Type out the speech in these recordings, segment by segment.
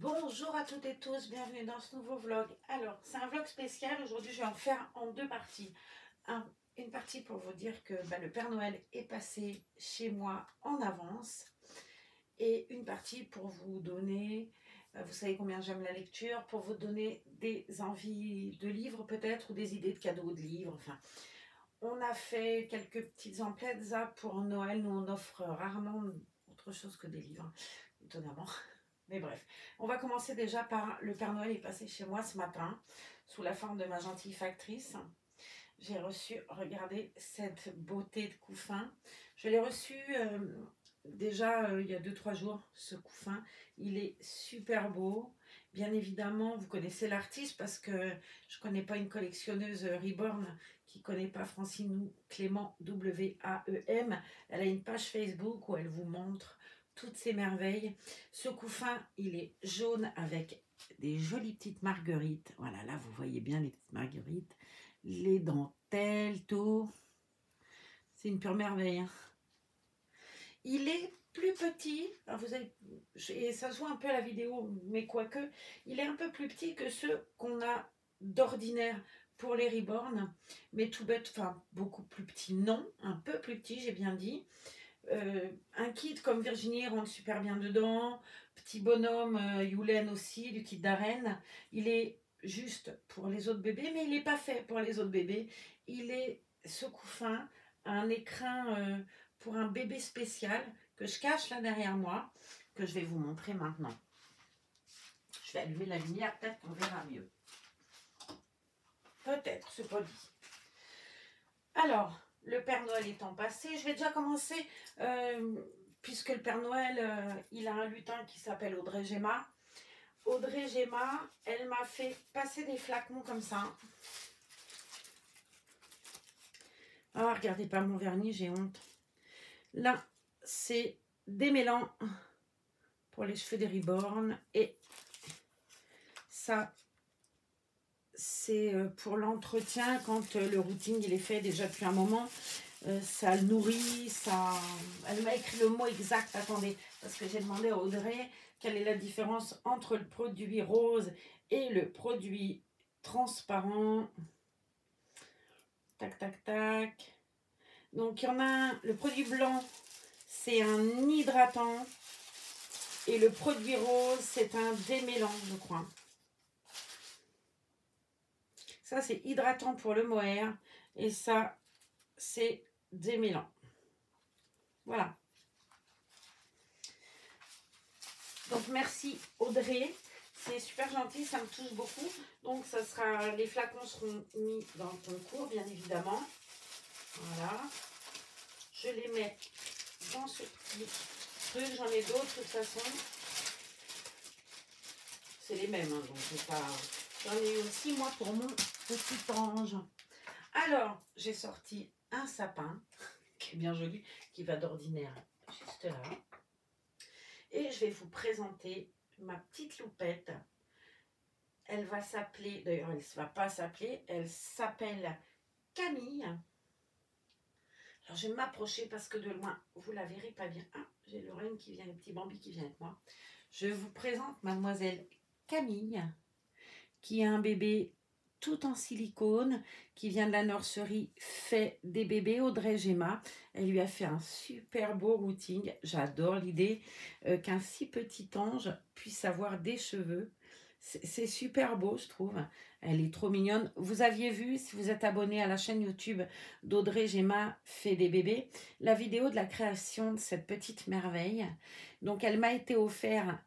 Bonjour à toutes et tous, bienvenue dans ce nouveau vlog. Alors, c'est un vlog spécial, aujourd'hui je vais en faire en deux parties. Une partie pour vous dire que le Père Noël est passé chez moi en avance. Et une partie pour vous donner, vous savez combien j'aime la lecture, pour vous donner des envies de livres peut-être, ou des idées de cadeaux de livres, enfin. On a fait quelques petites emplettes pour Noël, nous on offre rarement autre chose que des livres, étonnamment. Mais bref, on va commencer déjà par le Père Noël est passé chez moi ce matin, sous la forme de ma gentille factrice. J'ai reçu, regardez cette beauté de couffin. Je l'ai reçu déjà il y a 2-3 jours, ce couffin. Il est super beau. Bien évidemment, vous connaissez l'artiste parce que je ne connais pas une collectionneuse Reborn qui ne connaît pas Francine Clément W-A-E-M. Elle a une page Facebook où elle vous montre toutes ces merveilles. Ce couffin, il est jaune avec des jolies petites marguerites. Voilà, là, vous voyez bien les petites marguerites. Les dentelles, tout. C'est une pure merveille. Hein. Il est plus petit. Alors vous avez, et ça se voit un peu à la vidéo, mais quoique, il est un peu plus petit que ceux qu'on a d'ordinaire pour les Reborn. Mais tout bête, enfin, beaucoup plus petit. Non, un peu plus petit, j'ai bien dit. Un kit comme Virginie rentre super bien dedans. Petit bonhomme Yulen aussi, du kit d'arène. Il est juste pour les autres bébés, mais il n'est pas fait pour les autres bébés. Il est ce couffin, un écrin pour un bébé spécial que je cache là derrière moi, que je vais vous montrer maintenant. Je vais allumer la lumière, peut-être qu'on verra mieux. Peut-être, c'est pas dit. Alors, le Père Noël étant passé, je vais déjà commencer, puisque le Père Noël, il a un lutin qui s'appelle Audrey Gemma. Audrey Gemma, elle m'a fait passer des flacons comme ça. Ah, regardez pas mon vernis, j'ai honte. Là, c'est démêlant pour les cheveux des Reborn. Et ça, c'est pour l'entretien quand le routing il est fait déjà depuis un moment. Ça le nourrit, ça... Elle m'a écrit le mot exact, attendez, parce que j'ai demandé à Audrey quelle est la différence entre le produit rose et le produit transparent. Tac, tac, tac. Donc, il y en a un, le produit blanc, c'est un hydratant. Et le produit rose, c'est un démêlant, je crois. Ça, c'est hydratant pour le mohair. Et ça, c'est démêlant. Voilà. Donc, merci Audrey. C'est super gentil, ça me touche beaucoup. Donc, ça sera, les flacons seront mis dans le concours, bien évidemment. Voilà. Je les mets dans ce petit truc. J'en ai d'autres, de toute façon. C'est les mêmes, hein, donc c'est pas... J'en ai aussi, moi, pour mon petit ange. Alors, j'ai sorti un sapin, qui est bien joli, qui va d'ordinaire juste là. Et je vais vous présenter ma petite loupette. Elle va s'appeler, d'ailleurs elle ne va pas s'appeler, elle s'appelle Camille. Alors je vais m'approcher parce que de loin, vous la verrez pas bien. Ah, j'ai Lorraine qui vient, le petit Bambi qui vient avec moi. Je vous présente mademoiselle Camille, qui a un bébé tout en silicone, qui vient de la nurserie Fait des bébés Audrey Gemma. Elle lui a fait un super beau routing. J'adore l'idée qu'un si petit ange puisse avoir des cheveux. C'est super beau, je trouve. Elle est trop mignonne. Vous aviez vu, si vous êtes abonné à la chaîne YouTube d'Audrey Gemma Fait des bébés, la vidéo de la création de cette petite merveille. Donc, elle m'a été offerte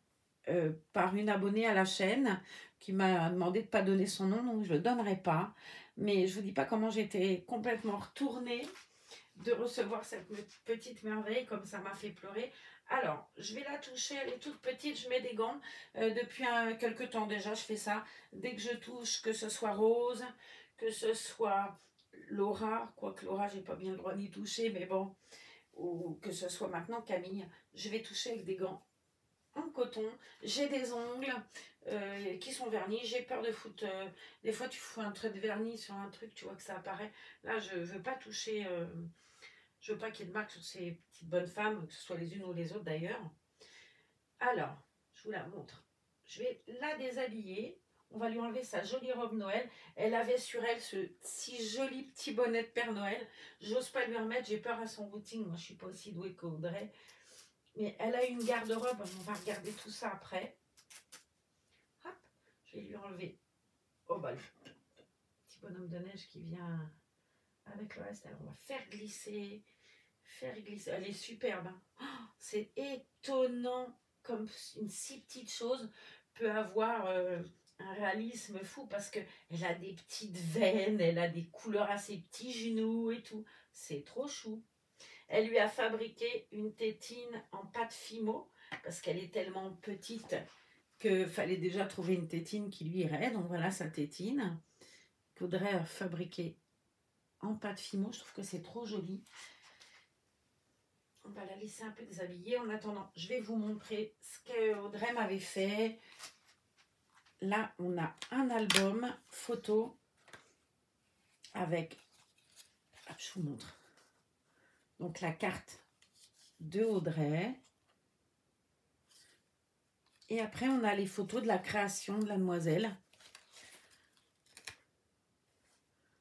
par une abonnée à la chaîne qui m'a demandé de ne pas donner son nom, donc je ne le donnerai pas. Mais je ne vous dis pas comment j'étais complètement retournée de recevoir cette petite merveille, comme ça m'a fait pleurer. Alors, je vais la toucher, elle est toute petite, je mets des gants. Depuis quelques temps déjà, je fais ça. Dès que je touche, que ce soit Rose, que ce soit Laura, quoique Laura, j'ai pas bien le droit d'y toucher, mais bon, ou que ce soit maintenant Camille, je vais toucher avec des gants en coton. J'ai des ongles qui sont vernis. J'ai peur de foutre... des fois, tu fous un trait de vernis sur un truc, tu vois que ça apparaît. Là, je ne veux pas toucher... je veux pas qu'il y ait de marque sur ces petites bonnes femmes, que ce soit les unes ou les autres d'ailleurs. Alors, je vous la montre. je vais la déshabiller. On va lui enlever sa jolie robe Noël. Elle avait sur elle ce si joli petit bonnet de Père Noël. J'ose pas lui remettre, j'ai peur à son routing. Moi, je suis pas aussi douée qu'Audrey. Mais elle a une garde-robe. On va regarder tout ça après. Hop, je vais lui enlever. Oh bah, le petit bonhomme de neige qui vient avec le reste. Alors, on va faire glisser. Faire glisser. Elle est superbe. Hein. Oh, c'est étonnant comme une si petite chose peut avoir un réalisme fou parce que elle a des petites veines, elle a des couleurs à ses petits genoux et tout. C'est trop chou. Elle lui a fabriqué une tétine en pâte Fimo parce qu'elle est tellement petite qu'il fallait déjà trouver une tétine qui lui irait. Donc voilà sa tétine qu'Audrey a fabriquée en pâte Fimo. Je trouve que c'est trop joli. On va la laisser un peu déshabiller. En attendant, je vais vous montrer ce qu'Audrey m'avait fait. Là, on a un album photo avec, hop, je vous montre, donc la carte de Audrey. Et après, on a les photos de la création de la demoiselle.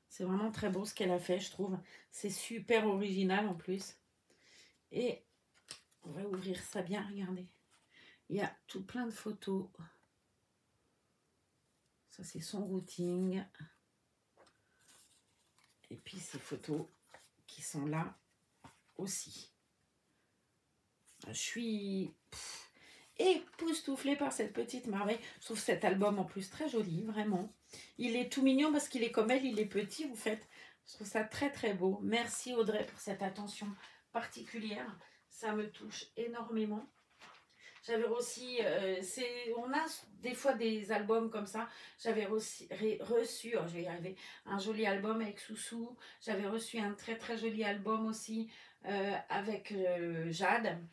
C'est vraiment très beau ce qu'elle a fait, je trouve. C'est super original en plus. Et on va ouvrir ça bien, regardez. Il y a tout plein de photos. Ça, c'est son routing. Et puis, ces photos qui sont là aussi. Je suis époustouflée par cette petite merveille. Je trouve cet album en plus très joli, vraiment. Il est tout mignon parce qu'il est comme elle, il est petit en fait. Je trouve ça très très beau. Merci Audrey pour cette attention particulière. Ça me touche énormément. J'avais aussi, on a des fois des albums comme ça. J'avais reçu, je vais y arriver, un joli album avec Soussou. J'avais reçu un très très joli album aussi avec Jade.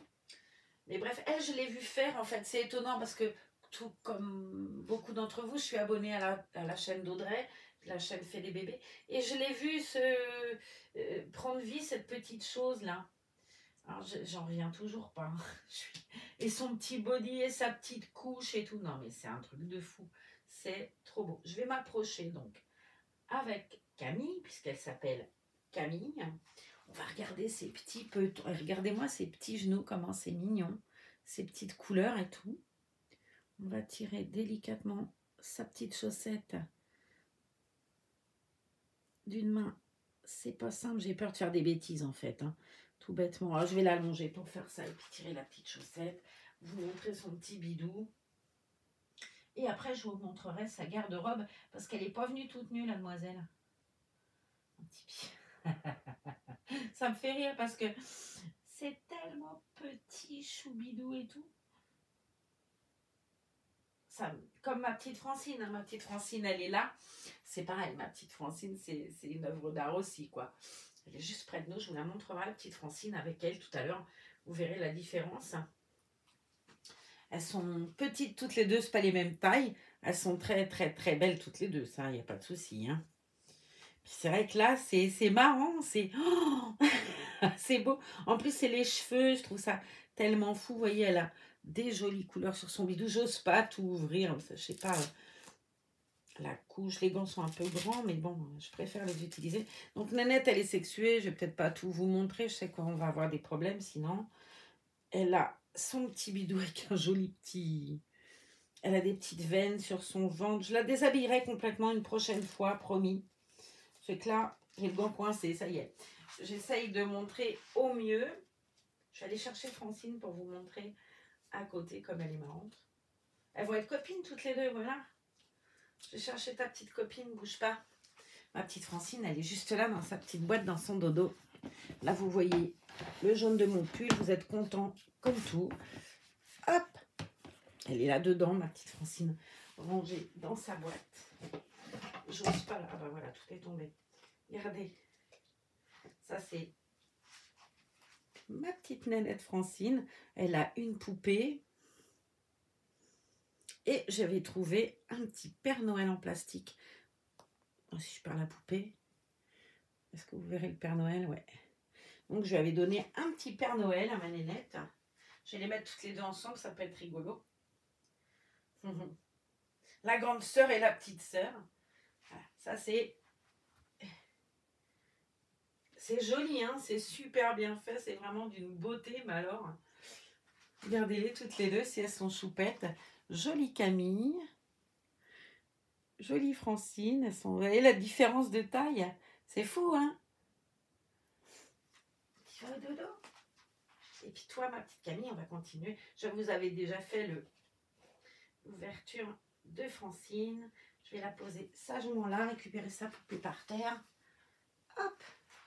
Mais bref, elle, je l'ai vu faire en fait. C'est étonnant parce que tout comme beaucoup d'entre vous, je suis abonnée à la chaîne d'Audrey. La chaîne fait des bébés. Et je l'ai vu prendre vie, cette petite chose-là. Alors, j'en reviens toujours pas. Et son petit body et sa petite couche et tout. Non, mais c'est un truc de fou. C'est trop beau. Je vais m'approcher donc avec Camille, puisqu'elle s'appelle Camille. On va regarder ses petits petons. Regardez-moi ses petits genoux, comment c'est mignon. Ses petites couleurs et tout. On va tirer délicatement sa petite chaussette d'une main. C'est pas simple, j'ai peur de faire des bêtises en fait. Hein. Tout bêtement. Alors, je vais l'allonger pour faire ça et puis tirer la petite chaussette. Vous montrer son petit bidou. Et après, je vous montrerai sa garde-robe parce qu'elle n'est pas venue toute nue, la demoiselle. Un petit pied. Ça me fait rire parce que c'est tellement petit, choubidou et tout. Ça, comme ma petite Francine, hein. Ma petite Francine, elle est là. C'est pareil, ma petite Francine, c'est une œuvre d'art aussi, quoi. Elle est juste près de nous. Je vous la montrerai, la petite Francine, avec elle tout à l'heure. Vous verrez la différence. Elles sont petites toutes les deux, c'est pas les mêmes tailles. Elles sont très, très, très belles toutes les deux, ça, il n'y a pas de souci. Hein. C'est vrai que là, c'est marrant, c'est c'est beau. En plus, c'est les cheveux, je trouve ça tellement fou. Vous voyez, elle a des jolies couleurs sur son bidou. J'ose pas tout ouvrir, je sais pas, la couche, les gants sont un peu grands, mais bon, je préfère les utiliser. Donc, Nanette, elle est sexuée, je vais peut-être pas tout vous montrer, je sais qu'on va avoir des problèmes sinon. Elle a son petit bidou avec un joli petit... Elle a des petites veines sur son ventre. Je la déshabillerai complètement une prochaine fois, promis. C'est que là, j'ai le gant coincé, ça y est. J'essaye de montrer au mieux. Je vais aller chercher Francine pour vous montrer à côté comme elle est marrante. Elles vont être copines toutes les deux, voilà. Je vais chercher ta petite copine, bouge pas. Ma petite Francine, elle est juste là dans sa petite boîte, dans son dodo. Là, vous voyez le jaune de mon pull. Vous êtes content comme tout. Hop! Elle est là dedans, ma petite Francine, rangée dans sa boîte. J'ose pas là. Ah bah voilà, tout est tombé. Regardez. Ça, c'est ma petite nénette Francine. Elle a une poupée. Et j'avais trouvé un petit Père Noël en plastique. Oh, si je perds la poupée. Est-ce que vous verrez le Père Noël? Ouais. Donc, je lui avais donné un petit Père Noël à ma nénette. Je vais les mettre toutes les deux ensemble, ça peut être rigolo. La grande sœur et la petite sœur. Voilà, ça c'est joli, hein, c'est super bien fait, c'est vraiment d'une beauté, mais alors, regardez-les toutes les deux si elles sont choupettes. Jolie Camille, jolie Francine, vous voyez la différence de taille, c'est fou, hein. Tu vas au dodo. Et puis toi, ma petite Camille, on va continuer. Je vous avais déjà fait l'ouverture de Francine. Je vais la poser sagement là, récupérer sa poupée par terre. Hop,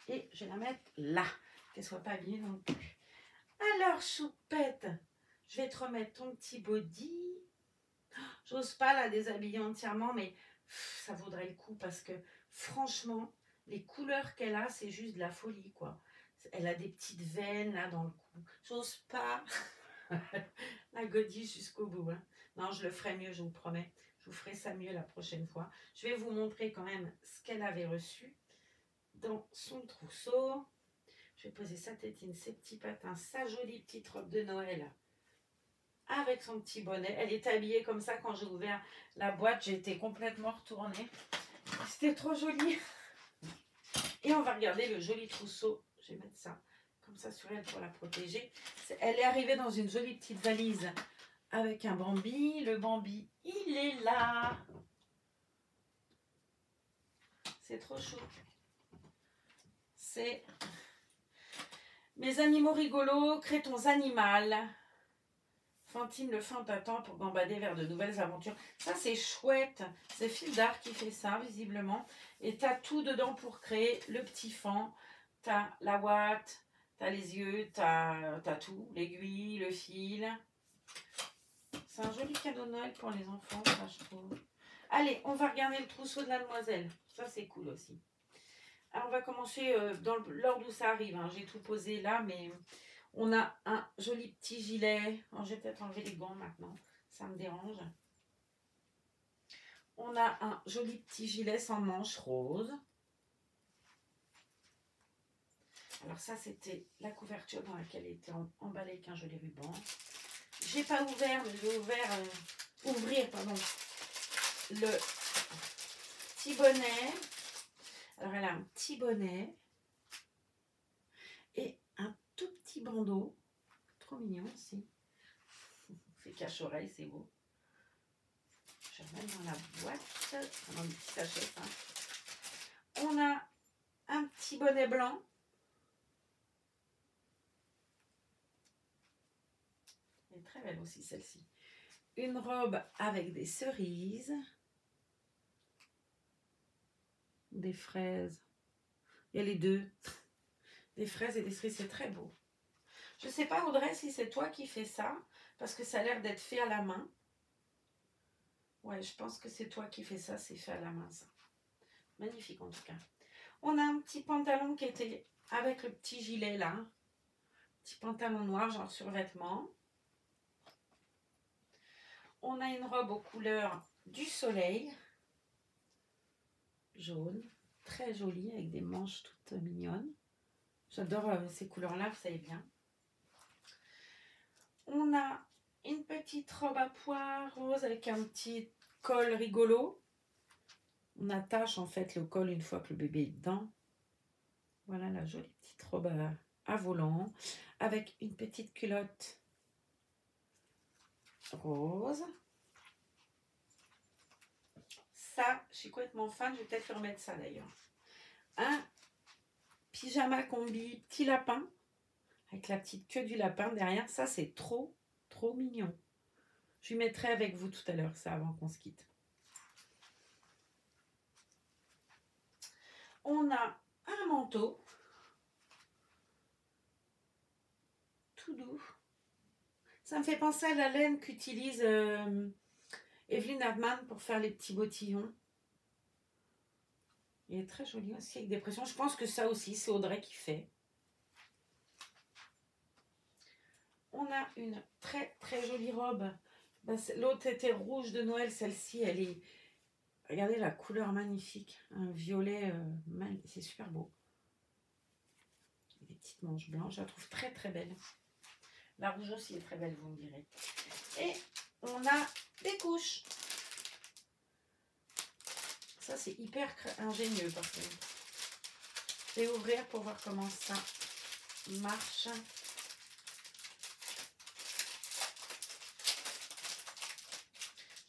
et je vais la mettre là, qu'elle soit pas abîmée non plus. Alors, choupette, je vais te remettre ton petit body. J'ose pas la déshabiller entièrement, mais ça vaudrait le coup parce que franchement, les couleurs qu'elle a, c'est juste de la folie, quoi. Elle a des petites veines là dans le cou. J'ose pas la godiche jusqu'au bout, hein. Non, je le ferai mieux, je vous promets. Je vous ferai ça mieux la prochaine fois. Je vais vous montrer quand même ce qu'elle avait reçu dans son trousseau. Je vais poser sa tétine, ses petits patins, sa jolie petite robe de Noël avec son petit bonnet. Elle était habillée comme ça quand j'ai ouvert la boîte. J'étais complètement retournée. C'était trop joli. Et on va regarder le joli trousseau. Je vais mettre ça comme ça sur elle pour la protéger. Elle est arrivée dans une jolie petite valise avec un Bambi. Le Bambi, il est là. C'est trop chou. C'est mes animaux rigolos, crétons animal. Fantine le fin t'attend pour gambader vers de nouvelles aventures. Ça, c'est chouette. C'est Fil d'Art qui fait ça, visiblement. Et tu as tout dedans pour créer le petit fan. Tu as la ouate, tu as les yeux, tu as tout. L'aiguille, le fil. C'est un joli cadeau de Noël pour les enfants, ça, je trouve. Allez, on va regarder le trousseau de la demoiselle. Ça, c'est cool aussi. Alors, on va commencer dans l'ordre où ça arrive, hein. J'ai tout posé là, mais... On a un joli petit gilet. Alors, je vais peut-être enlever les gants maintenant. Ça me dérange. On a un joli petit gilet sans manches rose. Alors ça, c'était la couverture dans laquelle il était emballé avec un joli ruban. J'ai pas ouvert, mais je vais ouvrir le petit bonnet. Alors, elle a un petit bonnet et un tout petit bandeau. Trop mignon aussi. C'est cache-oreille, c'est beau. Je vais remettre dans la boîte, dans le petit sachet. Hein. On a un petit bonnet blanc. Elle est très belle aussi celle-ci. Une robe avec des cerises. Des fraises. Il y a les deux. Des fraises et des cerises, c'est très beau. Je ne sais pas Audrey si c'est toi qui fais ça, parce que ça a l'air d'être fait à la main. Ouais, je pense que c'est toi qui fais ça, c'est fait à la main ça. Magnifique en tout cas. On a un petit pantalon qui était avec le petit gilet là. Petit pantalon noir, genre survêtement. On a une robe aux couleurs du soleil. Jaune. Très jolie, avec des manches toutes mignonnes. J'adore ces couleurs-là, vous savez bien. On a une petite robe à pois rose avec un petit col rigolo. On attache en fait le col une fois que le bébé est dedans. Voilà la jolie petite robe à volant avec une petite culotte rose. Ça, je suis complètement fan, je vais peut-être remettre ça d'ailleurs. Un pyjama combi petit lapin avec la petite queue du lapin derrière. Ça, c'est trop, trop mignon. Je lui mettrai avec vous tout à l'heure, ça, avant qu'on se quitte. On a un manteau tout doux. Ça me fait penser à la laine qu'utilise Evelyn Hartmann pour faire les petits bottillons. Il est très joli aussi avec des pressions. Je pense que ça aussi, c'est Audrey qui fait. On a une très très jolie robe. L'autre était rouge de Noël. Celle-ci, elle est... Regardez la couleur magnifique. Un violet, c'est super beau. Des petites manches blanches. Je la trouve très très belle. La rouge aussi est très belle, vous me direz. Et on a des couches. Ça, c'est hyper ingénieux par contre. Je vais ouvrir pour voir comment ça marche.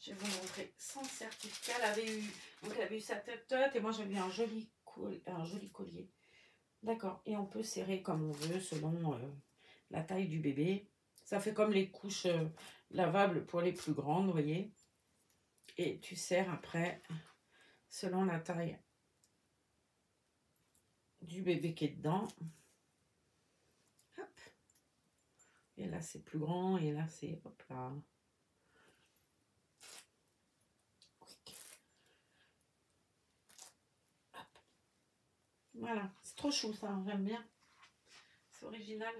Je vais vous montrer son certificat. Elle avait eu sa tête et moi j'avais un joli collier. D'accord. Et on peut serrer comme on veut selon la taille du bébé. Ça fait comme les couches lavables pour les plus grandes, vous voyez. Et tu serres après selon la taille du bébé qui est dedans. Hop. Et là c'est plus grand et là c'est hop là. Hop. Voilà, c'est trop chou ça, j'aime bien. C'est original.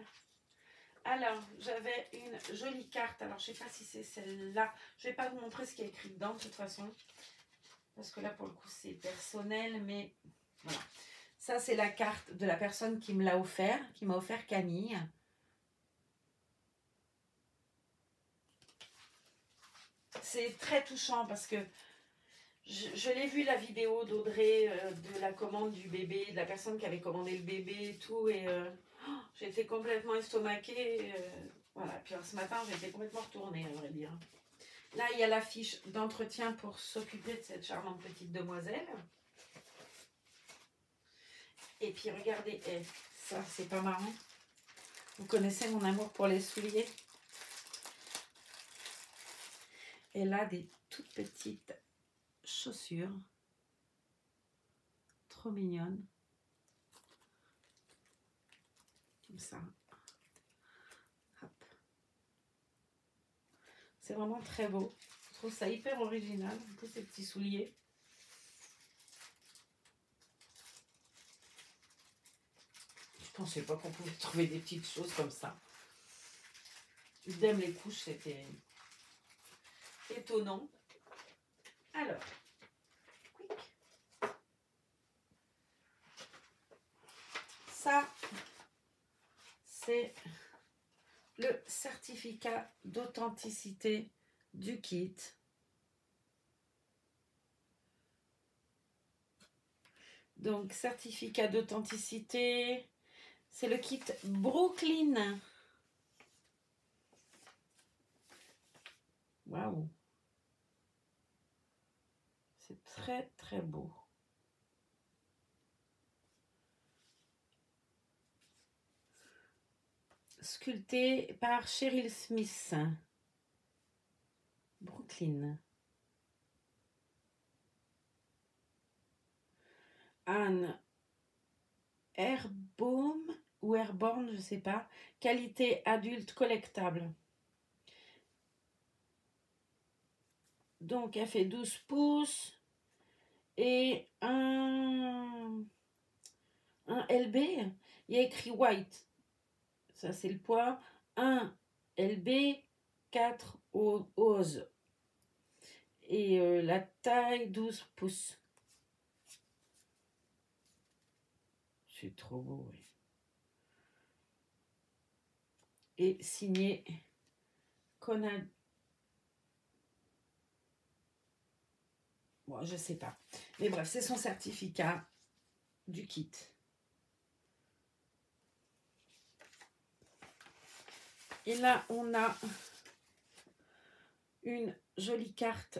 Alors, j'avais une jolie carte. Alors, je ne sais pas si c'est celle-là. Je ne vais pas vous montrer ce qui est écrit dedans, de toute façon. Parce que là, pour le coup, c'est personnel. Mais voilà. Ça, c'est la carte de la personne qui me l'a offert. Qui m'a offert Camille. C'est très touchant parce que je l'ai vu la vidéo d'Audrey, de la commande du bébé, de la personne qui avait commandé le bébé et tout. Et j'étais complètement estomaquée. Voilà, puis alors, ce matin, j'étais complètement retournée, à vrai dire. Là, il y a la fiche d'entretien pour s'occuper de cette charmante petite demoiselle. Et puis, regardez, ça, c'est pas marrant. Vous connaissez mon amour pour les souliers. Elle a des toutes petites chaussures. Trop mignonnes. Comme ça. Hop. C'est vraiment très beau. Je trouve ça hyper original, tous ces petits souliers. Je pensais pas qu'on pouvait trouver des petites choses comme ça. Idem les couches, c'était étonnant. Alors, quick. Ça, c'est le certificat d'authenticité du kit. Donc, certificat d'authenticité, c'est le kit Brooklyn. Waouh! C'est très, très beau. Sculpté par Cheryl Smith. Brooklyn. Anne Airbaum ou Airborne, je ne sais pas. Qualité adulte collectable. Donc, elle fait 12 pouces et un LB. Il y a écrit white. Ça, c'est le poids. 1 LB, 4 ose. Et la taille, 12 pouces. C'est trop beau, oui. Et signé Conad. Bon, je sais pas. Mais bref, c'est son certificat du kit. Et là, on a une jolie carte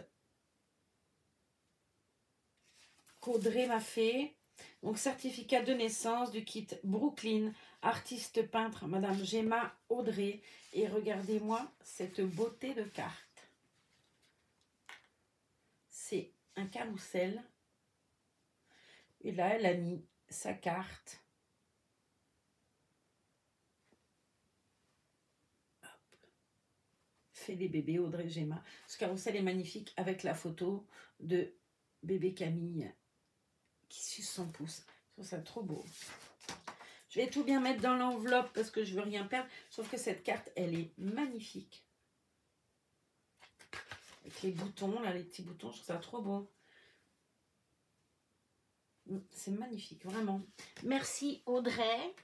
qu'Audrey m'a fait. Donc, certificat de naissance du kit Brooklyn, artiste peintre, Madame Gemma Audrey. Et regardez-moi cette beauté de carte. C'est un carrousel. Et là, elle a mis sa carte. Hop. Fait des bébés, Audrey Gemma. Ce carrousel est magnifique avec la photo de bébé Camille qui suce son pouce. Je trouve ça trop beau. Je vais tout bien mettre dans l'enveloppe parce que je veux rien perdre. Sauf que cette carte, elle est magnifique. Avec les boutons, là, les petits boutons, je trouve ça trop beau. C'est magnifique, vraiment. Merci Audrey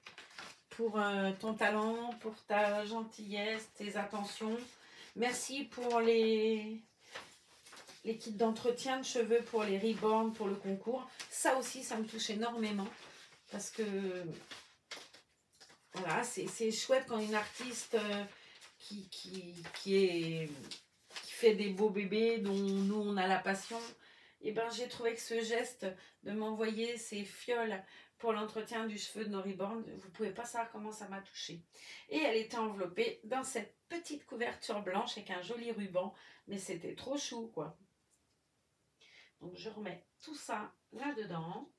pour ton talent, pour ta gentillesse, tes attentions. Merci pour les les kits d'entretien de cheveux pour les reborn, pour le concours. Ça aussi, ça me touche énormément. Parce que, voilà, c'est chouette quand une artiste qui fait des beaux bébés dont nous, on a la passion. Et ben, j'ai trouvé que ce geste de m'envoyer ces fioles pour l'entretien du cheveu de nos reborn, vous ne pouvez pas savoir comment ça m'a touchée. Et elle était enveloppée dans cette petite couverture blanche avec un joli ruban. Mais c'était trop chou, quoi. Donc, je remets tout ça là-dedans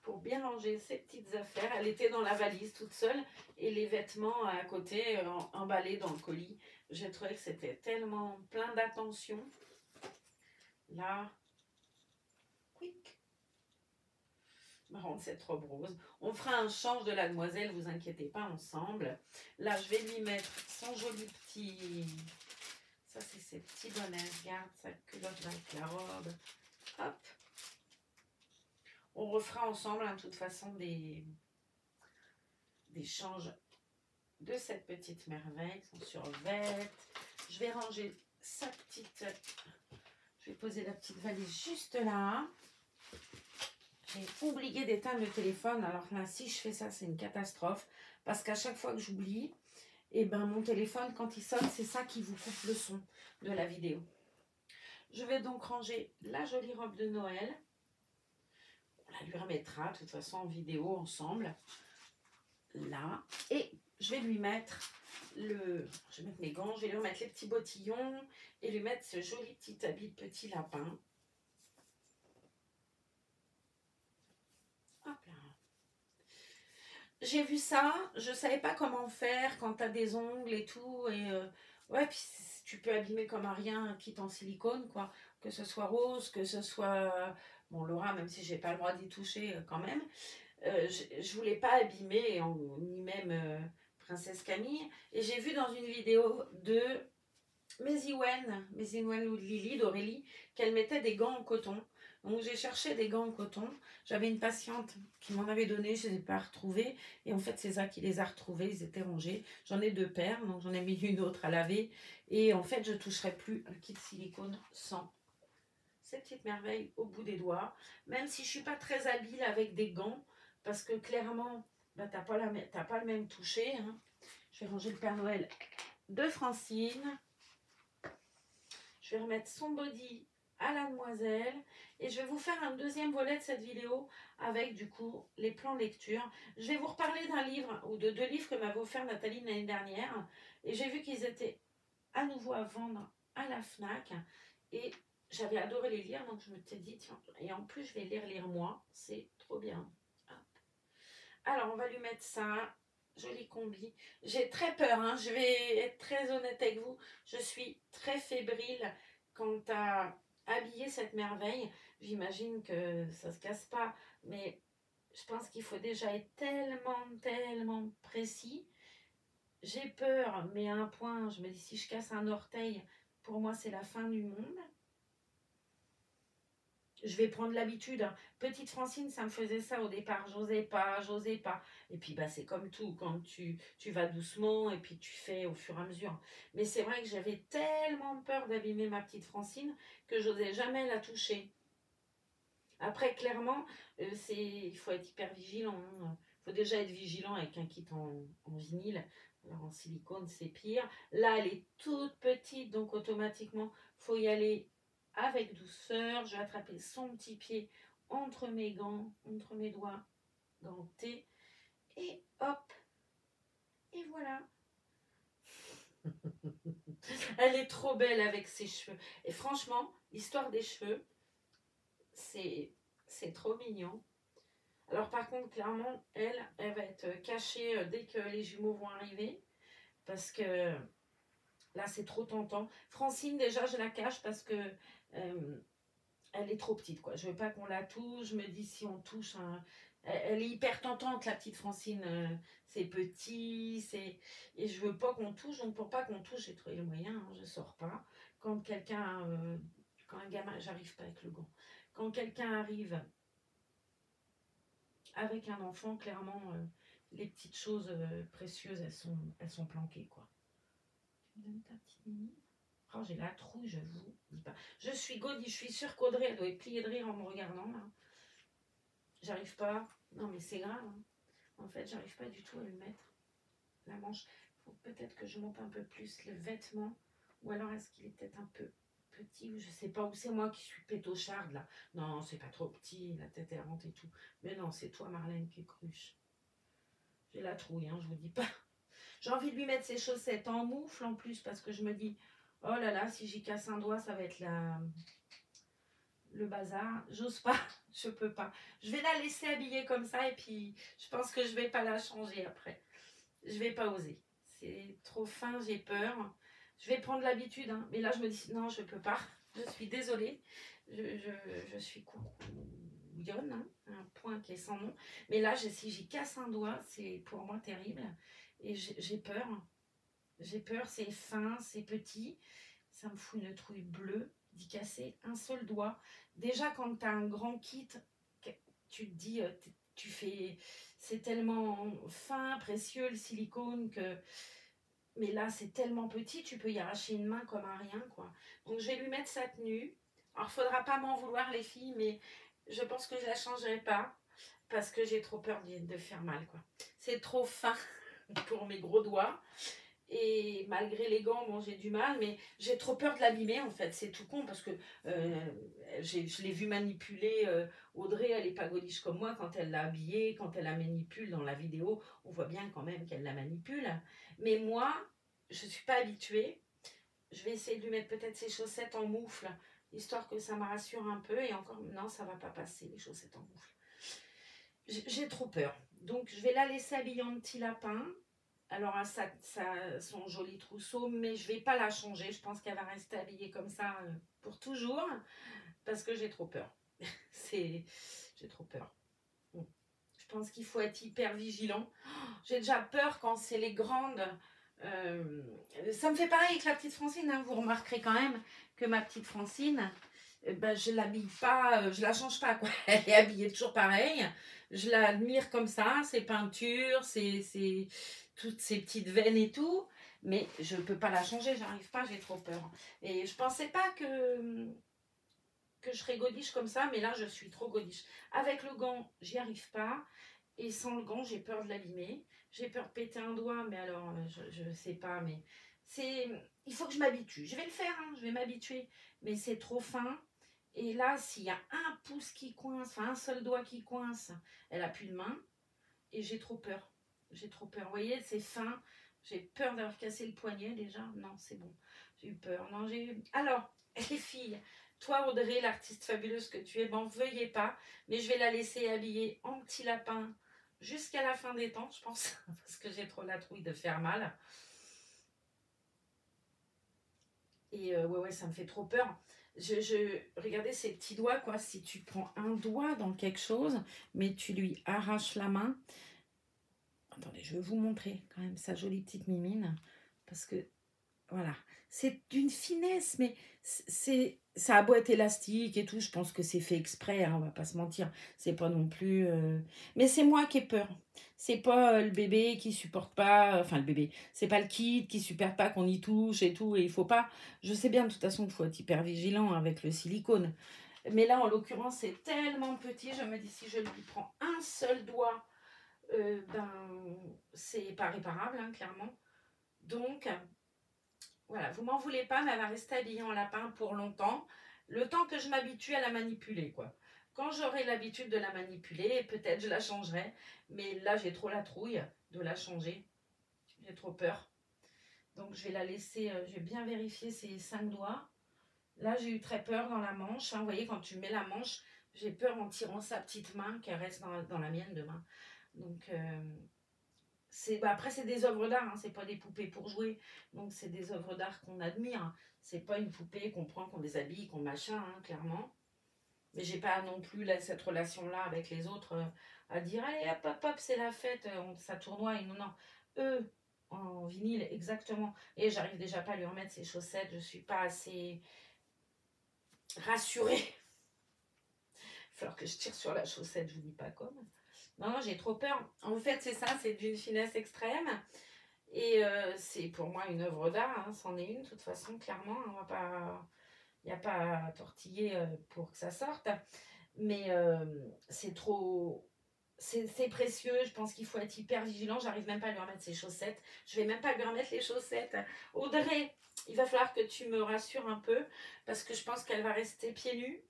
pour bien ranger ces petites affaires. Elle était dans la valise toute seule et les vêtements à côté emballés dans le colis. J'ai trouvé que c'était tellement plein d'attention. Là, quick. Marrant cette robe rose. On fera un change de la demoiselle, vous inquiétez pas, ensemble. Là, je vais lui mettre son joli petit... Ça, c'est ses petits bonnets. Regarde, sa culotte avec la robe. Hop. On refera ensemble, hein, de toute façon, des changes de cette petite merveille, son survêt. Je vais ranger sa petite... Je vais poser la petite valise juste là. J'ai oublié d'éteindre le téléphone. Alors là, si je fais ça, c'est une catastrophe. Parce qu'à chaque fois que j'oublie, et ben mon téléphone, quand il sonne, c'est ça qui vous coupe le son de la vidéo. Je vais donc ranger la jolie robe de Noël. On la lui remettra de toute façon en vidéo ensemble. Là. Et je vais lui mettre le... Je vais mettre mes gants, je vais lui remettre les petits bottillons et lui mettre ce joli petit habit de petit lapin. Hop là. J'ai vu ça, je ne savais pas comment faire quand tu as des ongles et tout. Et ouais, puis tu peux abîmer comme un rien un kit en silicone, quoi. Que ce soit rose, que ce soit... Bon, Laura, même si j'ai pas le droit d'y toucher quand même. Je voulais pas abîmer, ni même Princesse Camille. Et j'ai vu dans une vidéo de Méziwen ou Lily, d'Aurélie, qu'elle mettait des gants en coton. Donc j'ai cherché des gants en coton. J'avais une patiente qui m'en avait donné, je ne les ai pas retrouvés. Et en fait, c'est ça qui les a retrouvés, ils étaient rongés. J'en ai 2 paires, donc j'en ai mis une autre à laver. Et en fait, je ne toucherai plus un kit silicone sans ces petites merveilles au bout des doigts. Même si je ne suis pas très habile avec des gants, parce que clairement, bah, tu n'as pas le même toucher. Hein. Je vais ranger le Père Noël de Francine. Je vais remettre son body à la demoiselle et je vais vous faire un deuxième volet de cette vidéo avec du coup les plans lecture. Je vais vous reparler d'un livre ou de 2 livres que m'avait offert Nathalie l'année dernière et j'ai vu qu'ils étaient à nouveau à vendre à la FNAC et j'avais adoré les lire donc je me suis dit tiens, et en plus je vais les relire moi, c'est trop bien. Hop. Alors on va lui mettre ça. Joli combi. J'ai très peur, hein. Je vais être très honnête avec vous. Je suis très fébrile quant à habiller cette merveille. J'imagine que ça ne se casse pas, mais je pense qu'il faut déjà être tellement précis. J'ai peur, mais à un point, je me dis si je casse un orteil, pour moi c'est la fin du monde. Je vais prendre l'habitude. Petite Francine, ça me faisait ça au départ. J'osais pas. Et puis, bah, c'est comme tout. Quand tu vas doucement et puis tu fais au fur et à mesure. Mais c'est vrai que j'avais tellement peur d'abîmer ma petite Francine que j'osais jamais la toucher. Après, clairement, il faut être hyper vigilant. Hein. Il faut déjà être vigilant avec un kit en vinyle. Alors, en silicone, c'est pire. Là, elle est toute petite, donc automatiquement, il faut y aller avec douceur. Je vais attraper son petit pied entre mes gants, entre mes doigts gantés. Et hop, et voilà. Elle est trop belle avec ses cheveux. Et franchement, l'histoire des cheveux, c'est trop mignon. Alors par contre, clairement, elle va être cachée dès que les jumeaux vont arriver. Parce que là, c'est trop tentant. Francine, déjà, je la cache parce que elle est trop petite, quoi. Je veux pas qu'on la touche. Je me dis, si on touche, elle est hyper tentante, la petite Francine. C'est petit, et je veux pas qu'on touche. Donc pour pas qu'on touche, j'ai trouvé le moyen. Hein, je sors pas. Quand quelqu'un, quand un gamin, j'arrive pas avec le gant. Quand quelqu'un arrive avec un enfant, clairement, les petites choses précieuses, elles sont planquées, quoi. Tu me donnes ta petite mini? Oh, j'ai la trouille, je vous dis pas. Je suis Gaudi, je suis sûre qu'Audrey, elle doit être pliée de rire en me regardant, là. J'arrive pas. Non, mais c'est grave, hein. En fait, j'arrive pas du tout à le mettre. La manche. Il faut peut-être que je monte un peu plus le vêtement. Ou alors, est-ce qu'il est peut-être un peu petit, ou je sais pas, où c'est moi qui suis pétocharde, là. Non, c'est pas trop petit, la tête est errante et tout. Mais non, c'est toi, Marlène, qui est cruche. J'ai la trouille, hein, je vous dis pas. J'ai envie de lui mettre ses chaussettes en moufle en plus, parce que je me dis, oh là là, si j'y casse un doigt, ça va être le bazar. J'ose pas, je peux pas. Je vais la laisser habiller comme ça, et puis je pense que je vais pas la changer après. Je vais pas oser. C'est trop fin, j'ai peur. Je vais prendre l'habitude, hein. Mais là, je me dis, non, je peux pas. Je suis désolée. Je suis couillonne, hein. Un point qui est sans nom. Mais là, si j'y casse un doigt, c'est pour moi terrible. Et j'ai peur. J'ai peur, c'est fin, c'est petit. Ça me fout une trouille bleue d'y casser un seul doigt. Déjà, quand tu as un grand kit, tu te dis, tu fais, c'est tellement fin, précieux le silicone que. Mais là, c'est tellement petit, tu peux y arracher une main comme un rien, quoi. Donc, je vais lui mettre sa tenue. Alors, il ne faudra pas m'en vouloir, les filles, mais je pense que je ne la changerai pas parce que j'ai trop peur de faire mal, quoi. C'est trop fin pour mes gros doigts. Et malgré les gants, bon, j'ai du mal, mais j'ai trop peur de l'abîmer, en fait. C'est tout con, parce que je l'ai vu manipuler. Audrey, elle n'est pas godiche comme moi. Quand elle l'a habillée, quand elle la manipule dans la vidéo, on voit bien quand même qu'elle la manipule. Mais moi, je ne suis pas habituée. Je vais essayer de lui mettre peut-être ses chaussettes en moufle, histoire que ça me rassure un peu. Et encore, non, ça ne va pas passer, les chaussettes en moufle. J'ai trop peur. Donc, je vais la laisser habiller en petit lapin. Alors, son joli trousseau, mais je ne vais pas la changer. Je pense qu'elle va rester habillée comme ça pour toujours, parce que j'ai trop peur. J'ai trop peur. Bon. Je pense qu'il faut être hyper vigilant. J'ai déjà peur quand c'est les grandes. Ça me fait pareil avec la petite Francine, hein. Vous remarquerez quand même que ma petite Francine, ben, je l'habille pas, je la change pas, quoi. Elle est habillée toujours pareil. Je l'admire comme ça, ses peintures, toutes ces petites veines et tout. Mais je peux pas la changer, j'arrive pas, j'ai trop peur. Et je pensais pas que je serais godiche comme ça, mais là je suis trop godiche. Avec le gant, j'y arrive pas. Et sans le gant, j'ai peur de l'abîmer. J'ai peur de péter un doigt, mais alors, je ne sais pas, mais il faut que je m'habitue. Je vais le faire, hein, je vais m'habituer, mais c'est trop fin. Et là, s'il y a un pouce qui coince, enfin un seul doigt qui coince, elle a plus de main. Et j'ai trop peur. J'ai trop peur. Vous voyez, c'est fin. J'ai peur d'avoir cassé le poignet déjà. Non, c'est bon. J'ai eu peur. Non, Alors, les filles, toi, Audrey, l'artiste fabuleuse que tu es, m'en veuillez pas, mais je vais la laisser habiller en petit lapin jusqu'à la fin des temps, je pense, parce que j'ai trop la trouille de faire mal. Et ouais, ça me fait trop peur. Regardez ces petits doigts, quoi. Si tu prends un doigt dans quelque chose, mais tu lui arraches la main. Attendez, je vais vous montrer quand même sa jolie petite mimine. Parce que, voilà, c'est d'une finesse, mais ça a beau être élastique et tout, je pense que c'est fait exprès, hein, on va pas se mentir. C'est pas non plus... Mais c'est moi qui ai peur. C'est pas le bébé qui supporte pas... Enfin, le bébé. C'est pas le kid qui supporte pas qu'on y touche et tout. Et il faut pas... Je sais bien de toute façon qu'il faut être hyper vigilant avec le silicone. Mais là, en l'occurrence, c'est tellement petit. Je me dis, si je lui prends un seul doigt, ben, c'est pas réparable, hein, clairement. Donc... Voilà, vous m'en voulez pas, mais elle va rester habillée en lapin pour longtemps. Le temps que je m'habitue à la manipuler, quoi. Quand j'aurai l'habitude de la manipuler, peut-être je la changerai. Mais là, j'ai trop la trouille de la changer. J'ai trop peur. Donc, je vais la laisser, je vais bien vérifier ses 5 doigts. Là, j'ai eu très peur dans la manche, hein. Vous voyez, quand tu mets la manche, j'ai peur en tirant sa petite main qu'elle reste dans la mienne demain. Donc, après, c'est des œuvres d'art, hein, c'est pas des poupées pour jouer. Donc, c'est des œuvres d'art qu'on admire, hein. C'est pas une poupée qu'on prend, qu'on déshabille, qu'on machin, hein, clairement. Mais j'ai pas non plus cette relation-là avec les autres à dire allez hop hop hop, c'est la fête, ça tournoie. Et non, non. Eux, en vinyle, exactement. Et j'arrive déjà pas à lui remettre ses chaussettes, je suis pas assez rassurée. Il va falloir que je tire sur la chaussette, je vous dis pas comme. Non, non, j'ai trop peur. En fait, c'est ça, c'est d'une finesse extrême. Et c'est pour moi une œuvre d'art, hein, c'en est une, de toute façon, clairement. On va pas, il n'y a pas à tortiller pour que ça sorte. Mais c'est trop... C'est précieux, je pense qu'il faut être hyper vigilant. J'arrive même pas à lui remettre ses chaussettes. Je vais même pas lui remettre les chaussettes. Audrey, il va falloir que tu me rassures un peu parce que je pense qu'elle va rester pieds nus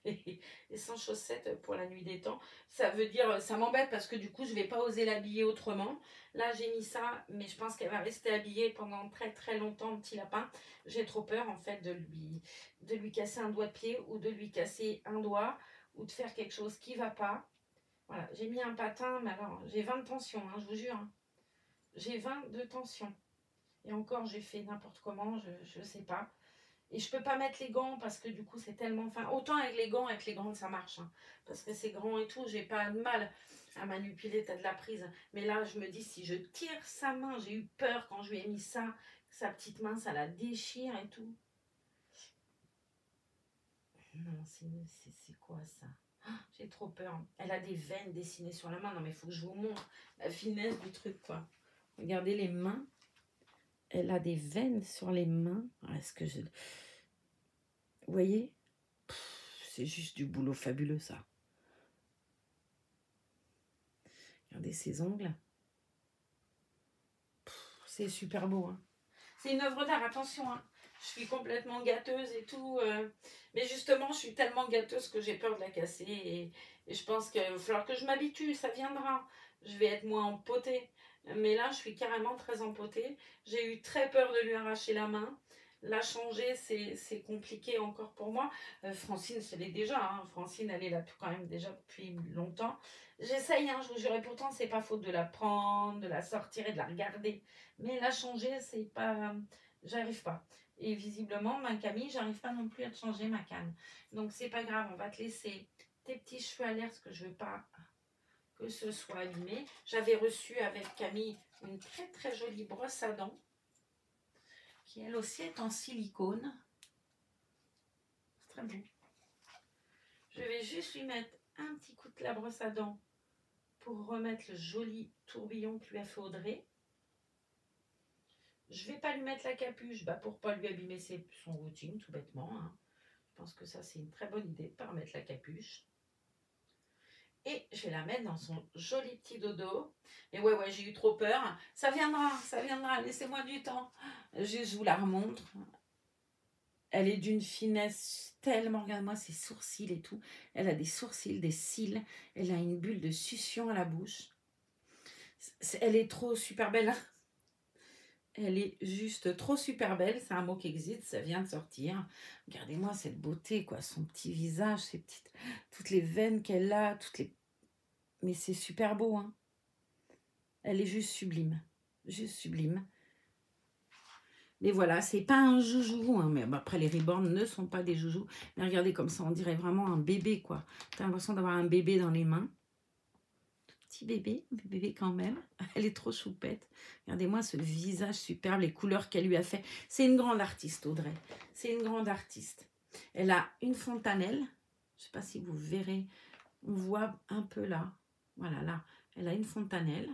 et sans chaussettes pour la nuit des temps. Ça veut dire, ça m'embête parce que du coup, je vais pas oser l'habiller autrement. Là, j'ai mis ça, mais je pense qu'elle va rester habillée pendant très très longtemps, petit lapin. J'ai trop peur en fait de lui casser un doigt de pied ou de lui casser un doigt ou de faire quelque chose qui va pas. Voilà, j'ai mis un patin, mais alors j'ai 20 de tension, hein, je vous jure. Hein. J'ai 20 de tension. Et encore, j'ai fait n'importe comment, je sais pas. Et je peux pas mettre les gants parce que du coup c'est tellement fin. Autant avec les gants ça marche. Hein, parce que c'est grand et tout, j'ai pas de mal à manipuler, t'as de la prise. Mais là je me dis si je tire sa main, j'ai eu peur quand je lui ai mis ça, sa petite main ça la déchire et tout. Non, c'est quoi ça? Ah, j'ai trop peur. Elle a des veines dessinées sur la main. Non mais il faut que je vous montre la finesse du truc quoi. Regardez les mains. Elle a des veines sur les mains. Ah, est-ce que je... Vous voyez? C'est juste du boulot fabuleux, ça. Regardez ses ongles. C'est super beau. Hein. C'est une œuvre d'art, attention. Hein. Je suis complètement gâteuse et tout. Mais justement, je suis tellement gâteuse que j'ai peur de la casser. Et je pense qu'il va falloir que je m'habitue. Ça viendra. Je vais être moins empotée. Mais là, je suis carrément très empotée. J'ai eu très peur de lui arracher la main. La changer, c'est compliqué encore pour moi. Francine, c'est déjà. Hein. Francine, elle est là quand même déjà depuis longtemps. J'essaye, hein, je vous jure. Et pourtant, c'est pas faute de la prendre, de la sortir et de la regarder. Mais la changer, c'est pas... J'arrive pas. Et visiblement, ma Camille, j'arrive pas non plus à te changer ma canne. Donc, c'est pas grave. On va te laisser tes petits cheveux à l'air parce que je veux pas que ce soit abîmé. J'avais reçu avec Camille une très très jolie brosse à dents qui elle aussi est en silicone. C'est très beau. Je vais juste lui mettre un petit coup de la brosse à dents pour remettre le joli tourbillon que lui a fait Audrey. Je vais pas lui mettre la capuche pour pas lui abîmer son routine tout bêtement. Hein. Je pense que ça c'est une très bonne idée de pas remettre la capuche. Et je vais la mettre dans son joli petit dodo. Et ouais, j'ai eu trop peur. Ça viendra, laissez-moi du temps. Je vous la remontre. Elle est d'une finesse tellement, regarde-moi ses sourcils et tout. Elle a des sourcils, des cils. Elle a une bulle de succion à la bouche. Elle est trop super belle. Elle est juste trop super belle. C'est un mot qui existe, ça vient de sortir. Regardez-moi cette beauté, quoi. Son petit visage, toutes les veines qu'elle a, mais c'est super beau, hein. Elle est juste sublime. Juste sublime. Mais voilà, c'est pas un joujou, hein. Mais après, les reborn ne sont pas des joujoux. Mais regardez comme ça, on dirait vraiment un bébé, quoi. T'as l'impression d'avoir un bébé dans les mains. Petit bébé quand même. Elle est trop choupette. Regardez-moi ce visage superbe, les couleurs qu'elle lui a fait. C'est une grande artiste, Audrey. C'est une grande artiste. Elle a une fontanelle. Je ne sais pas si vous verrez. On voit un peu là. Voilà, là. Elle a une fontanelle.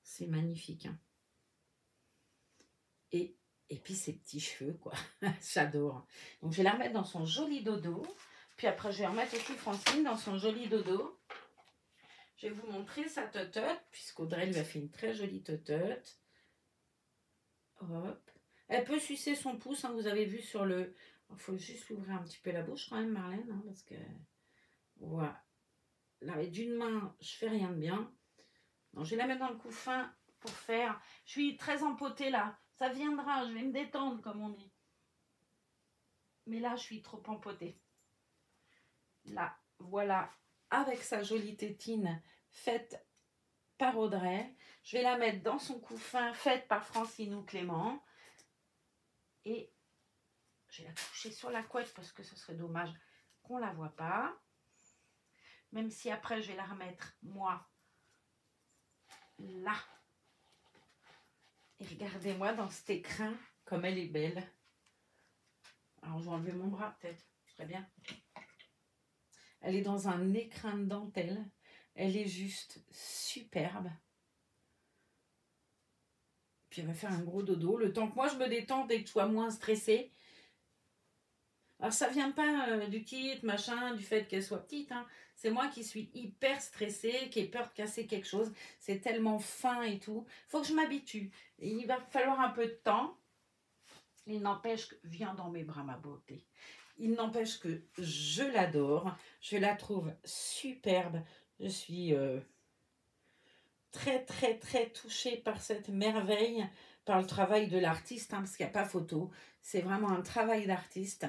C'est magnifique. Hein. Et puis ses petits cheveux, quoi. J'adore. Donc, je vais la remettre dans son joli dodo. Puis après, je vais remettre aussi Francine dans son joli dodo. Je vais vous montrer sa totote, puisqu'Audrey lui a fait une très jolie totote. Hop. Elle peut sucer son pouce, hein, vous avez vu sur le... Il faut juste ouvrir un petit peu la bouche quand même, Marlène, hein, parce que... Voilà. Là, avec d'une main, je fais rien de bien. Donc, je vais la mettre dans le couffin pour faire... Je suis très empotée là. Ça viendra, je vais me détendre, comme on dit. Mais là, je suis trop empotée. Là, voilà, avec sa jolie tétine faite par Audrey. Je vais la mettre dans son couffin faite par Francine ou Clément. Et je vais la coucher sur la couette parce que ce serait dommage qu'on ne la voit pas. Même si après, je vais la remettre, moi, là. Et regardez-moi dans cet écrin, comme elle est belle. Alors, je vais enlever mon bras, peut-être. Très bien. Elle est dans un écrin de dentelle. Elle est juste superbe. Puis elle va faire un gros dodo. Le temps que moi je me détende et que je sois moins stressée. Alors ça vient pas du kit, machin, du fait qu'elle soit petite. Hein. C'est moi qui suis hyper stressée, qui ai peur de casser quelque chose. C'est tellement fin et tout. Faut que je m'habitue. Il va falloir un peu de temps. Il n'empêche que... Viens dans mes bras, ma beauté. Il n'empêche que je l'adore. Je la trouve superbe. Je suis très, très, très touchée par cette merveille, par le travail de l'artiste, hein, parce qu'il n'y a pas photo. C'est vraiment un travail d'artiste.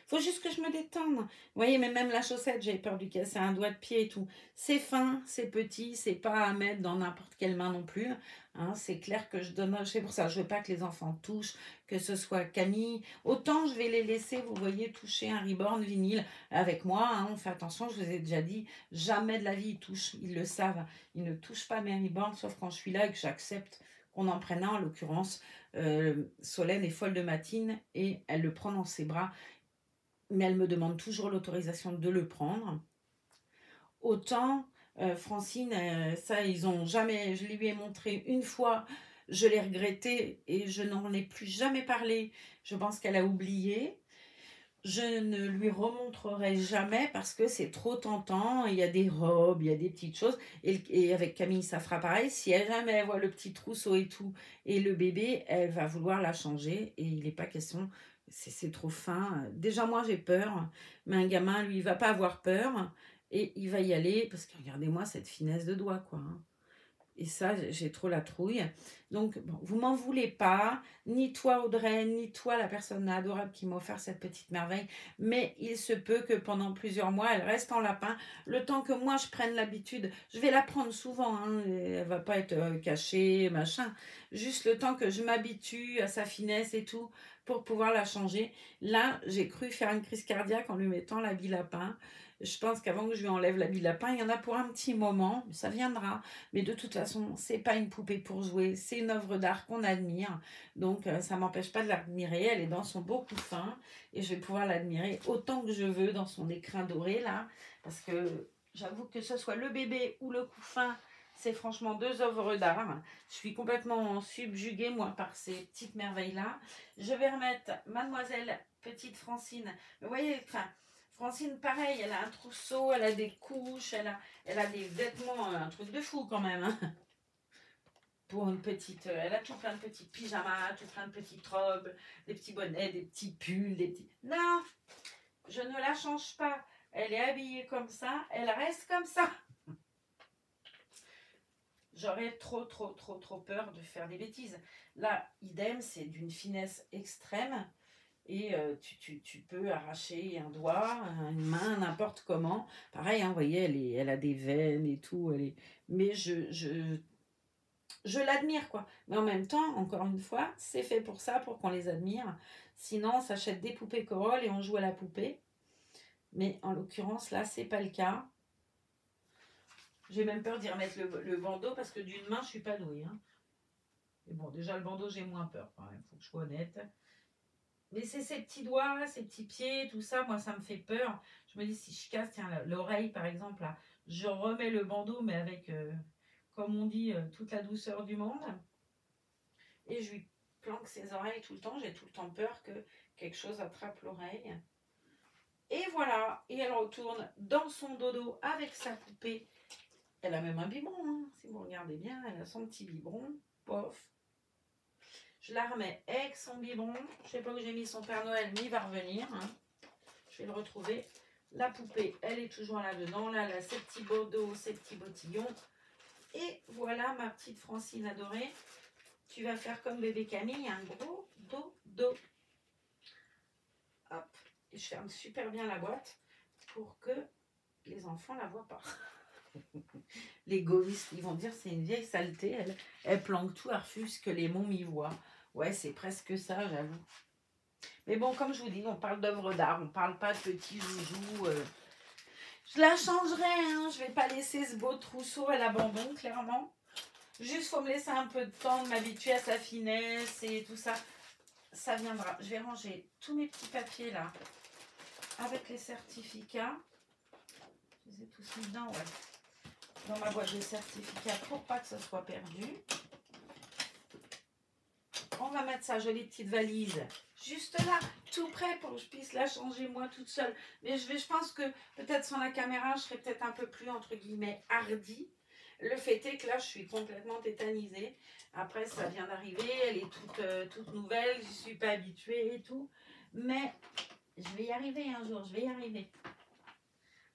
Faut juste que je me détende. Vous voyez, mais même la chaussette, j'ai peur de lui casser un doigt de pied et tout. C'est fin, c'est petit, c'est pas à mettre dans n'importe quelle main non plus. Hein, c'est clair que je donne. C'est pour ça, je veux pas que les enfants touchent, que ce soit Camille. Autant je vais les laisser, vous voyez, toucher un Reborn vinyle avec moi. Hein, on fait attention, je vous ai déjà dit, jamais de la vie ils touchent. Ils le savent. Ils ne touchent pas mes Reborn, sauf quand je suis là et que j'accepte qu'on en prenne un. En l'occurrence, Solène est folle de Matine et elle le prend dans ses bras, mais elle me demande toujours l'autorisation de le prendre. Autant Francine, ça ils ont jamais, je lui ai montré une fois, je l'ai regretté et je n'en ai plus jamais parlé. Je pense qu'elle a oublié. Je ne lui remontrerai jamais parce que c'est trop tentant. Il y a des robes, il y a des petites choses. Et avec Camille, ça fera pareil. Si elle jamais elle voit le petit trousseau et tout, et le bébé, elle va vouloir la changer. Et il n'est pas question, c'est trop fin. Déjà, moi, j'ai peur. Mais un gamin, lui, il va pas avoir peur. Et il va y aller parce que regardez-moi cette finesse de doigt, quoi. Hein. Et ça, j'ai trop la trouille. Donc, bon, vous m'en voulez pas, ni toi Audrey, ni toi la personne adorable qui m'a offert cette petite merveille. Mais il se peut que pendant plusieurs mois, elle reste en lapin. Le temps que moi, je prenne l'habitude, je vais la prendre souvent. Hein, elle va pas être cachée, machin. Juste le temps que je m'habitue à sa finesse et tout pour pouvoir la changer. Là, j'ai cru faire une crise cardiaque en lui mettant l'habit lapin. Je pense qu'avant que je lui enlève l'habit lapin, il y en a pour un petit moment, ça viendra. Mais de toute façon, c'est pas une poupée pour jouer, c'est une œuvre d'art qu'on admire. Donc ça m'empêche pas de l'admirer. Elle est dans son beau couffin et je vais pouvoir l'admirer autant que je veux dans son écrin doré là. Parce que j'avoue que ce soit le bébé ou le couffin, c'est franchement deux œuvres d'art. Je suis complètement subjuguée moi par ces petites merveilles là. Je vais remettre Mademoiselle Petite Francine. Vous voyez, enfin... Francine, pareil, elle a un trousseau, elle a des couches, elle a des vêtements, un truc de fou quand même. Hein. Pour une petite, elle a tout plein de petits pyjamas, tout plein de petites robes, des petits bonnets, des petits pulls, des petits... Non, je ne la change pas. Elle est habillée comme ça, elle reste comme ça. J'aurais trop peur de faire des bêtises. Là, idem, c'est d'une finesse extrême. Et tu peux arracher un doigt, une main, n'importe comment. Pareil, hein, vous voyez, elle a des veines et tout. Mais je l'admire, quoi. Mais en même temps, encore une fois, c'est fait pour ça, pour qu'on les admire. Sinon, on s'achète des poupées Corolle et on joue à la poupée. Mais en l'occurrence, là, c'est pas le cas. J'ai même peur d'y remettre le bandeau parce que d'une main, je suis pas douée. Hein. Mais bon, déjà, le bandeau, j'ai moins peur. Il faut que je sois honnête. Mais c'est ces petits doigts, ces petits pieds, tout ça, moi ça me fait peur. Je me dis si je casse, tiens, l'oreille par exemple, là, je remets le bandeau, mais avec, comme on dit, toute la douceur du monde. Et je lui planque ses oreilles tout le temps. J'ai tout le temps peur que quelque chose attrape l'oreille. Et voilà, et elle retourne dans son dodo avec sa poupée. Elle a même un biberon, hein, si vous regardez bien, elle a son petit biberon. Pof. Je la remets avec son biberon. Je ne sais pas où j'ai mis son Père Noël, mais il va revenir. Hein. Je vais le retrouver. La poupée, elle est toujours là-dedans. Là, elle a ses petits bordeaux, ses petits bottillons. Et voilà ma petite Francine adorée. Tu vas faire comme bébé Camille, un gros dodo. Hop. Et je ferme super bien la boîte pour que les enfants ne la voient pas. Les gaullistes, ils vont dire c'est une vieille saleté. Elle planque tout, elle refuse que les mômes y voient. Ouais, c'est presque ça, j'avoue. Mais bon, comme je vous dis, on parle d'œuvres d'art, on parle pas de petits joujoux. Je la changerai, hein. Je vais pas laisser ce beau trousseau à l'abandon, clairement. Juste, faut me laisser un peu de temps de m'habituer à sa finesse et tout ça. Ça viendra. Je vais ranger tous mes petits papiers là, avec les certificats. Je les ai tous mis dedans, ouais. Dans ma boîte de certificats pour pas que ce soit perdu. on va mettre sa jolie petite valise juste là, tout prêt pour que je puisse la changer moi toute seule. Mais je pense que peut-être sans la caméra, je serais peut-être un peu plus, entre guillemets, hardie. Le fait est que là, je suis complètement tétanisée. Après, ça vient d'arriver, elle est toute nouvelle, je ne suis pas habituée et tout. Mais je vais y arriver un jour, je vais y arriver.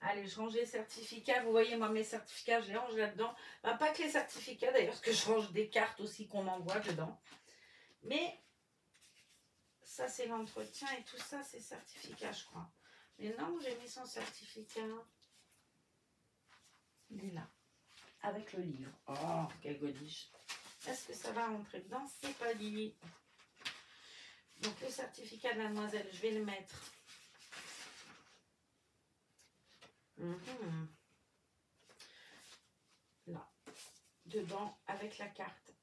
Allez, je range les certificats. Vous voyez, moi, mes certificats, je les range là-dedans. Ben, pas que les certificats, d'ailleurs, parce que je range des cartes aussi qu'on m'envoie dedans. Mais ça, c'est l'entretien et tout ça, c'est certificat, je crois. Mais non, j'ai mis son certificat. Il est là, avec le livre. Oh, quel godiche. Est-ce que ça va rentrer dedans? C'est pas dit. Donc, le certificat de la demoiselle, je vais le mettre. Là, dedans, avec la carte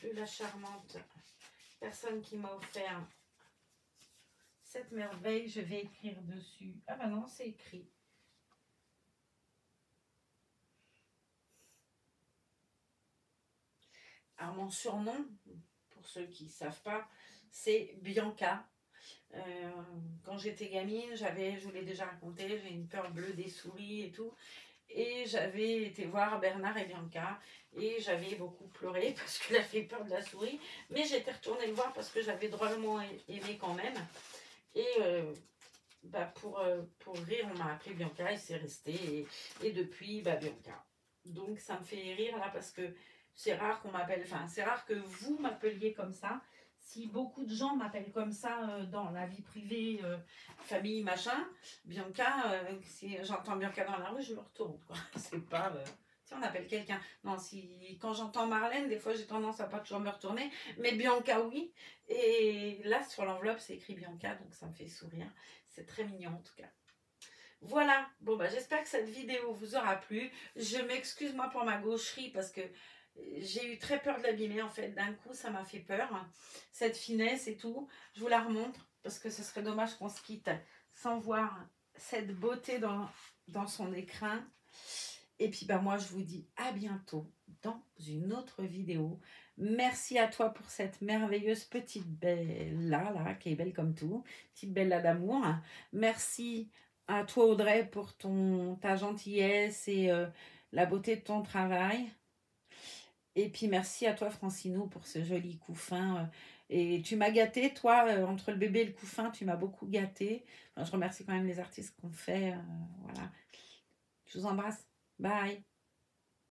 de la charmante personne qui m'a offert cette merveille. Je vais écrire dessus. Ah bah non, c'est écrit. Alors, mon surnom, pour ceux qui ne savent pas, c'est Bianca. Quand j'étais gamine, je vous l'ai déjà raconté, j'ai une peur bleue des souris et tout. Et j'avais été voir Bernard et Bianca et j'avais beaucoup pleuré parce qu'il a fait peur de la souris. Mais j'étais retournée le voir parce que j'avais drôlement aimé quand même. Et pour rire, on m'a appelé Bianca et c'est resté. Et depuis, Bianca. Donc ça me fait rire là parce que c'est rare qu'on m'appelle, enfin c'est rare que vous m'appeliez comme ça. Si beaucoup de gens m'appellent comme ça dans la vie privée, famille, machin, Bianca, si j'entends Bianca dans la rue, je me retourne. C'est pas... si on appelle quelqu'un... Non, quand j'entends Marlène, des fois j'ai tendance à pas toujours me retourner, mais Bianca, oui. Et là, sur l'enveloppe, c'est écrit Bianca, donc ça me fait sourire. C'est très mignon en tout cas. Voilà, bon j'espère que cette vidéo vous aura plu. Je m'excuse moi pour ma gaucherie parce que j'ai eu très peur de l'abîmer en fait. D'un coup, ça m'a fait peur. Cette finesse et tout. Je vous la remontre parce que ce serait dommage qu'on se quitte sans voir cette beauté dans son écrin. Et puis moi, je vous dis à bientôt dans une autre vidéo. Merci à toi pour cette merveilleuse petite Bella, qui est belle comme tout. Petite Bella d'amour. Merci à toi Audrey pour ta gentillesse et la beauté de ton travail. Et puis merci à toi Francino pour ce joli couffin. Et tu m'as gâté, toi, entre le bébé et le couffin, tu m'as beaucoup gâté. Enfin, je remercie quand même les artistes qu'on fait. Voilà. Je vous embrasse. Bye.